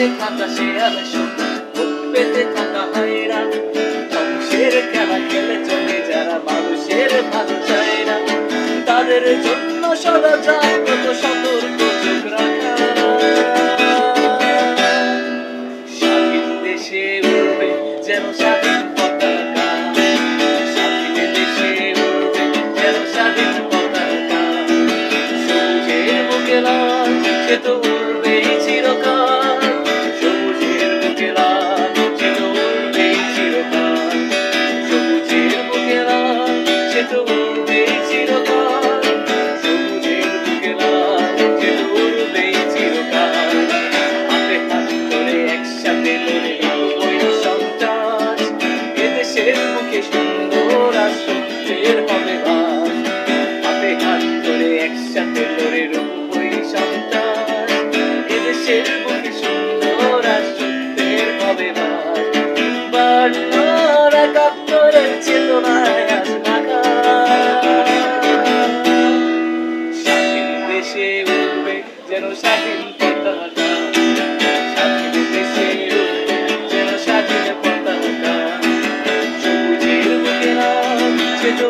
পেতে থাকা শেয়াল ভোট পেতে থাকা হায়রা ধ্বংসের খেলা খেলে চলে যারা মানুষের ভালো চায় না তাদের জন্য সদা জাগ্রত সতর্ক চোখ রাখা স্বাধীন দেশে উড়বে যেন স্বাধীন পতাকা স্বাধীন দেশে উড়বে যেন স্বাধীন পতাকা সূর্যের বুকে লাল সে তো উড়বেই চিরকাল সবুজের বুকে লাল সে তো উড়বেই চিরকাল সবুজের বুকে লাল সে তো উড়বেই চিরকাল সবুজের বুকে লাল সে তো উড়বেই চিরকাল হাতে হাত ধরে একসাথে লড়ে ওই সন্ত্রাস এদেশের বুকে সুন্দর আর সত্যের হবে বাস হাতে হাত ধরে একসাথে লড়ে ওই সন্ত্রাস এদেশের বুকে সুন্দর আর সত্যের হবে বাস বাংলার একাত্তরের চেতনায় আজ স্বাধীন দেশে উড়বে যেন স্বাধীন পতাকা স্বাধীন দেশে উড়বে যেন স্বাধীন পতাকা সবুজের বুকে লাল সে তো